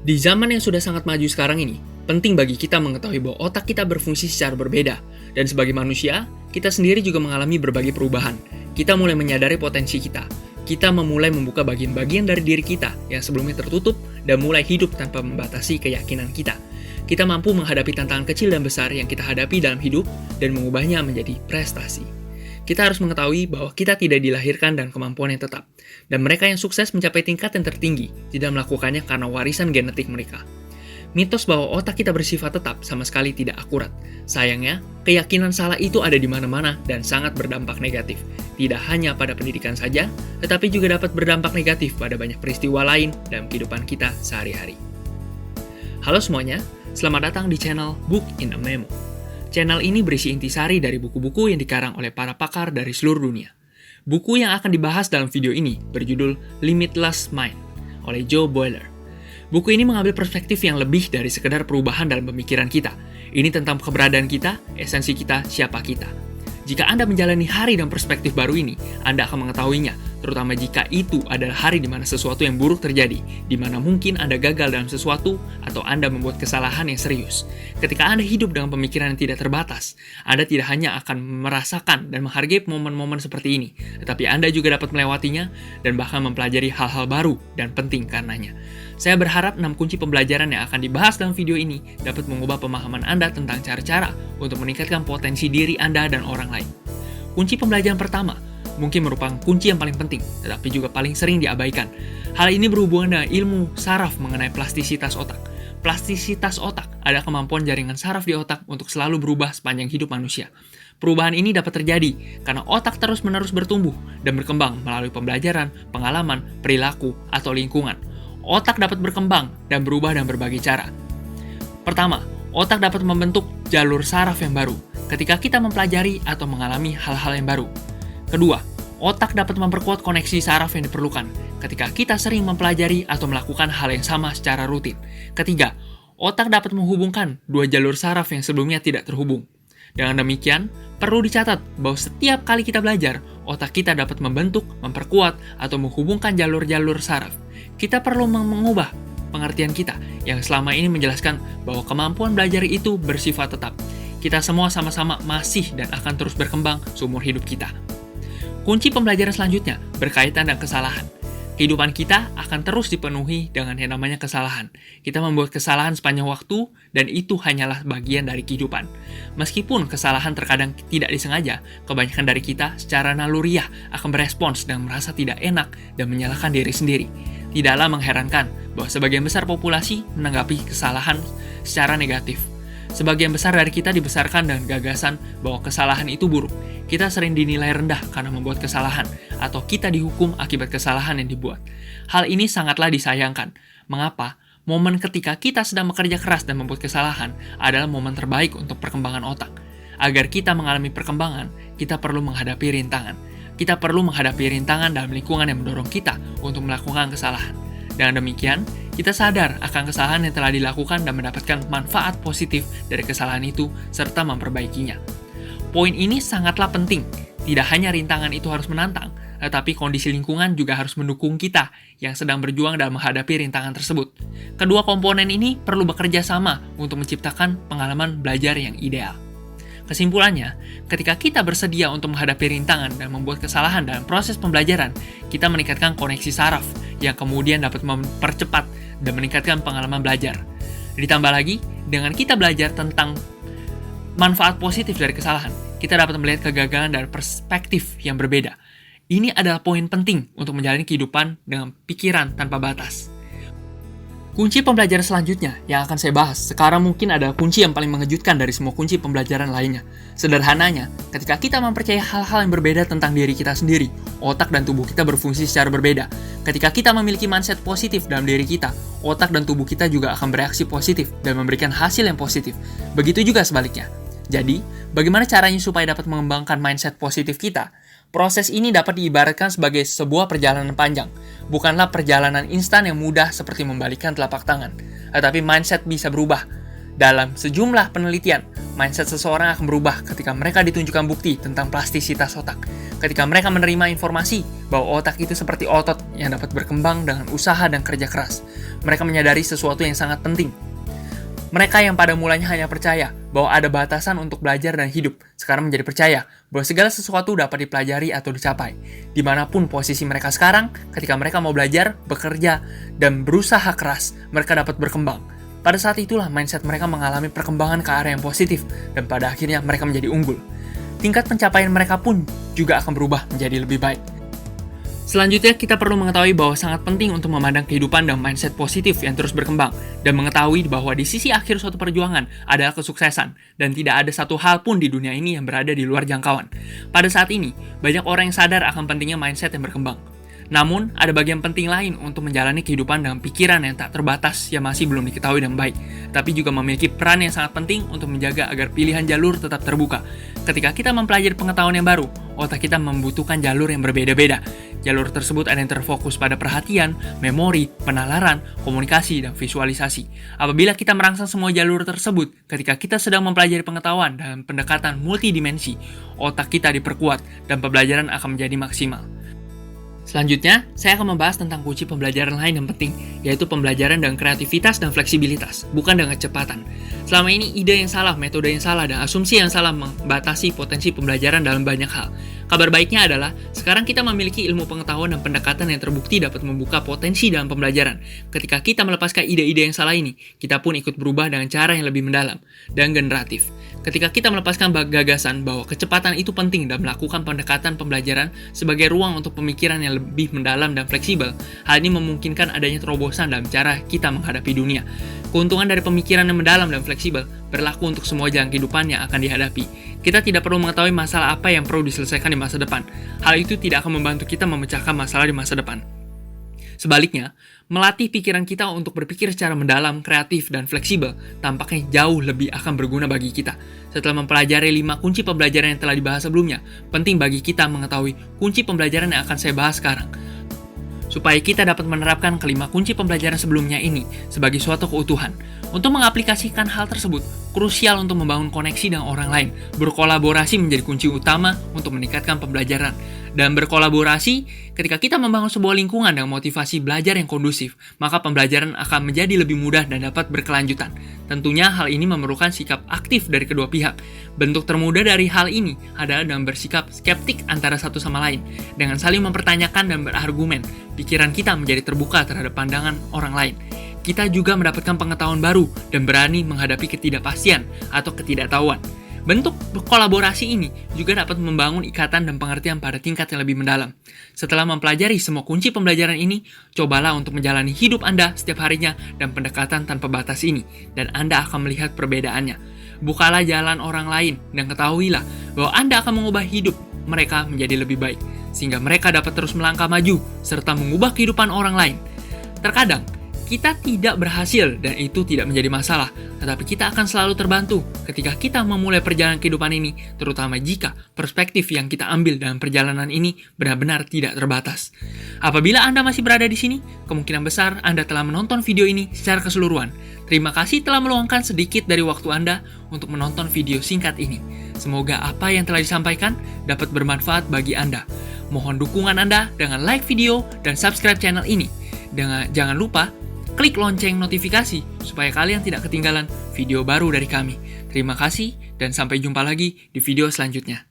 Di zaman yang sudah sangat maju sekarang ini, penting bagi kita mengetahui bahwa otak kita berfungsi secara berbeda. Dan sebagai manusia, kita sendiri juga mengalami berbagai perubahan. Kita mulai menyadari potensi kita. Kita memulai membuka bagian-bagian dari diri kita yang sebelumnya tertutup dan mulai hidup tanpa membatasi keyakinan kita. Kita mampu menghadapi tantangan kecil dan besar yang kita hadapi dalam hidup dan mengubahnya menjadi prestasi. Kita harus mengetahui bahwa kita tidak dilahirkan dengan kemampuan yang tetap. Dan mereka yang sukses mencapai tingkat yang tertinggi tidak melakukannya karena warisan genetik mereka. Mitos bahwa otak kita bersifat tetap sama sekali tidak akurat. Sayangnya, keyakinan salah itu ada di mana-mana dan sangat berdampak negatif. Tidak hanya pada pendidikan saja, tetapi juga dapat berdampak negatif pada banyak peristiwa lain dalam kehidupan kita sehari-hari. Halo semuanya, selamat datang di channel Book in a Memo. Channel ini berisi intisari dari buku-buku yang dikarang oleh para pakar dari seluruh dunia. Buku yang akan dibahas dalam video ini berjudul Limitless Mind oleh Joe Boyler. Buku ini mengambil perspektif yang lebih dari sekedar perubahan dalam pemikiran kita. Ini tentang keberadaan kita, esensi kita, siapa kita. Jika Anda menjalani hari dan perspektif baru ini, Anda akan mengetahuinya, terutama jika itu adalah hari di mana sesuatu yang buruk terjadi, di mana mungkin Anda gagal dalam sesuatu, atau Anda membuat kesalahan yang serius. Ketika Anda hidup dengan pemikiran yang tidak terbatas, Anda tidak hanya akan merasakan dan menghargai momen-momen seperti ini, tetapi Anda juga dapat melewatinya dan bahkan mempelajari hal-hal baru dan penting karenanya. Saya berharap 6 kunci pembelajaran yang akan dibahas dalam video ini dapat mengubah pemahaman Anda tentang cara-cara untuk meningkatkan potensi diri Anda dan orang lain. Kunci pembelajaran pertama mungkin merupakan kunci yang paling penting, tetapi juga paling sering diabaikan. Hal ini berhubungan dengan ilmu saraf mengenai plastisitas otak. Plastisitas otak adalah kemampuan jaringan saraf di otak untuk selalu berubah sepanjang hidup manusia. Perubahan ini dapat terjadi karena otak terus-menerus bertumbuh dan berkembang melalui pembelajaran, pengalaman, perilaku, atau lingkungan. Otak dapat berkembang dan berubah dengan berbagai cara. Pertama, otak dapat membentuk jalur saraf yang baru ketika kita mempelajari atau mengalami hal-hal yang baru. Kedua, otak dapat memperkuat koneksi saraf yang diperlukan ketika kita sering mempelajari atau melakukan hal yang sama secara rutin. Ketiga, otak dapat menghubungkan dua jalur saraf yang sebelumnya tidak terhubung. Dengan demikian, perlu dicatat bahwa setiap kali kita belajar, otak kita dapat membentuk, memperkuat, atau menghubungkan jalur-jalur saraf. Kita perlu mengubah pengertian kita yang selama ini menjelaskan bahwa kemampuan belajar itu bersifat tetap. Kita semua sama-sama masih dan akan terus berkembang seumur hidup kita. Kunci pembelajaran selanjutnya berkaitan dengan kesalahan. Kehidupan kita akan terus dipenuhi dengan yang namanya kesalahan. Kita membuat kesalahan sepanjang waktu, dan itu hanyalah bagian dari kehidupan. Meskipun kesalahan terkadang tidak disengaja, kebanyakan dari kita secara naluriah akan berespons dan merasa tidak enak dan menyalahkan diri sendiri. Tidaklah mengherankan bahwa sebagian besar populasi menanggapi kesalahan secara negatif. Sebagian besar dari kita dibesarkan dengan gagasan bahwa kesalahan itu buruk. Kita sering dinilai rendah karena membuat kesalahan, atau kita dihukum akibat kesalahan yang dibuat. Hal ini sangatlah disayangkan. Mengapa? Momen ketika kita sedang bekerja keras dan membuat kesalahan adalah momen terbaik untuk perkembangan otak. Agar kita mengalami perkembangan, kita perlu menghadapi rintangan. Kita perlu menghadapi rintangan dalam lingkungan yang mendorong kita untuk melakukan kesalahan. Dengan demikian, kita sadar akan kesalahan yang telah dilakukan dan mendapatkan manfaat positif dari kesalahan itu serta memperbaikinya. Poin ini sangatlah penting. Tidak hanya rintangan itu harus menantang, tetapi kondisi lingkungan juga harus mendukung kita yang sedang berjuang dalam menghadapi rintangan tersebut. Kedua komponen ini perlu bekerja sama untuk menciptakan pengalaman belajar yang ideal. Kesimpulannya, ketika kita bersedia untuk menghadapi rintangan dan membuat kesalahan dalam proses pembelajaran, kita meningkatkan koneksi saraf yang kemudian dapat mempercepat dan meningkatkan pengalaman belajar. Ditambah lagi, dengan kita belajar tentang manfaat positif dari kesalahan, kita dapat melihat kegagalan dari perspektif yang berbeda. Ini adalah poin penting untuk menjalani kehidupan dengan pikiran tanpa batas. Kunci pembelajaran selanjutnya yang akan saya bahas sekarang mungkin adalah kunci yang paling mengejutkan dari semua kunci pembelajaran lainnya. Sederhananya, ketika kita mempercayai hal-hal yang berbeda tentang diri kita sendiri, otak dan tubuh kita berfungsi secara berbeda. Ketika kita memiliki mindset positif dalam diri kita, otak dan tubuh kita juga akan bereaksi positif dan memberikan hasil yang positif. Begitu juga sebaliknya. Jadi, bagaimana caranya supaya dapat mengembangkan mindset positif kita? Proses ini dapat diibaratkan sebagai sebuah perjalanan panjang. Bukanlah perjalanan instan yang mudah seperti membalikkan telapak tangan. Tetapi mindset bisa berubah. Dalam sejumlah penelitian, mindset seseorang akan berubah ketika mereka ditunjukkan bukti tentang plastisitas otak. Ketika mereka menerima informasi bahwa otak itu seperti otot yang dapat berkembang dengan usaha dan kerja keras, mereka menyadari sesuatu yang sangat penting. Mereka yang pada mulanya hanya percaya bahwa ada batasan untuk belajar dan hidup, sekarang menjadi percaya bahwa segala sesuatu dapat dipelajari atau dicapai. Dimanapun posisi mereka sekarang, ketika mereka mau belajar, bekerja, dan berusaha keras, mereka dapat berkembang. Pada saat itulah mindset mereka mengalami perkembangan ke arah yang positif, dan pada akhirnya mereka menjadi unggul. Tingkat pencapaian mereka pun juga akan berubah menjadi lebih baik. Selanjutnya, kita perlu mengetahui bahwa sangat penting untuk memandang kehidupan dan mindset positif yang terus berkembang, dan mengetahui bahwa di sisi akhir suatu perjuangan adalah kesuksesan, dan tidak ada satu hal pun di dunia ini yang berada di luar jangkauan. Pada saat ini, banyak orang yang sadar akan pentingnya mindset yang berkembang. Namun, ada bagian penting lain untuk menjalani kehidupan dengan pikiran yang tak terbatas yang masih belum diketahui dengan baik, tapi juga memiliki peran yang sangat penting untuk menjaga agar pilihan jalur tetap terbuka. Ketika kita mempelajari pengetahuan yang baru, otak kita membutuhkan jalur yang berbeda-beda. Jalur tersebut ada yang terfokus pada perhatian, memori, penalaran, komunikasi, dan visualisasi. Apabila kita merangsang semua jalur tersebut, ketika kita sedang mempelajari pengetahuan dan pendekatan multidimensi, otak kita diperkuat dan pembelajaran akan menjadi maksimal. Selanjutnya, saya akan membahas tentang kunci pembelajaran lain yang penting, yaitu pembelajaran dengan kreativitas dan fleksibilitas, bukan dengan kecepatan. Selama ini, ide yang salah, metode yang salah, dan asumsi yang salah membatasi potensi pembelajaran dalam banyak hal. Kabar baiknya adalah, sekarang kita memiliki ilmu pengetahuan dan pendekatan yang terbukti dapat membuka potensi dalam pembelajaran. Ketika kita melepaskan ide-ide yang salah ini, kita pun ikut berubah dengan cara yang lebih mendalam dan generatif. Ketika kita melepaskan gagasan bahwa kecepatan itu penting dan melakukan pendekatan pembelajaran sebagai ruang untuk pemikiran yang lebih mendalam dan fleksibel, hal ini memungkinkan adanya terobosan dalam cara kita menghadapi dunia. Keuntungan dari pemikiran yang mendalam dan fleksibel berlaku untuk semua jalan kehidupan yang akan dihadapi. Kita tidak perlu mengetahui masalah apa yang perlu diselesaikan di masa depan. Hal itu tidak akan membantu kita memecahkan masalah di masa depan. Sebaliknya, melatih pikiran kita untuk berpikir secara mendalam, kreatif, dan fleksibel tampaknya jauh lebih akan berguna bagi kita. Setelah mempelajari 5 kunci pembelajaran yang telah dibahas sebelumnya, penting bagi kita mengetahui kunci pembelajaran yang akan saya bahas sekarang, supaya kita dapat menerapkan kelima kunci pembelajaran sebelumnya ini sebagai suatu keutuhan. Untuk mengaplikasikan hal tersebut, krusial untuk membangun koneksi dengan orang lain. Berkolaborasi menjadi kunci utama untuk meningkatkan pembelajaran. Dan berkolaborasi, ketika kita membangun sebuah lingkungan dengan motivasi belajar yang kondusif, maka pembelajaran akan menjadi lebih mudah dan dapat berkelanjutan. Tentunya hal ini memerlukan sikap aktif dari kedua pihak. Bentuk termudah dari hal ini adalah dengan bersikap skeptik antara satu sama lain. Dengan saling mempertanyakan dan berargumen, pikiran kita menjadi terbuka terhadap pandangan orang lain. Kita juga mendapatkan pengetahuan baru dan berani menghadapi ketidakpastian atau ketidaktahuan. Bentuk kolaborasi ini juga dapat membangun ikatan dan pengertian pada tingkat yang lebih mendalam. Setelah mempelajari semua kunci pembelajaran ini, cobalah untuk menjalani hidup Anda setiap harinya dan pendekatan tanpa batas ini, dan Anda akan melihat perbedaannya. Bukalah jalan orang lain dan ketahuilah bahwa Anda akan mengubah hidup mereka menjadi lebih baik, sehingga mereka dapat terus melangkah maju serta mengubah kehidupan orang lain. Terkadang, kita tidak berhasil dan itu tidak menjadi masalah, tetapi kita akan selalu terbantu ketika kita memulai perjalanan kehidupan ini, terutama jika perspektif yang kita ambil dalam perjalanan ini benar-benar tidak terbatas. Apabila Anda masih berada di sini, kemungkinan besar Anda telah menonton video ini secara keseluruhan. Terima kasih telah meluangkan sedikit dari waktu Anda untuk menonton video singkat ini. Semoga apa yang telah disampaikan dapat bermanfaat bagi Anda. Mohon dukungan Anda dengan like video dan subscribe channel ini. Jangan lupa klik lonceng notifikasi supaya kalian tidak ketinggalan video baru dari kami. Terima kasih dan sampai jumpa lagi di video selanjutnya.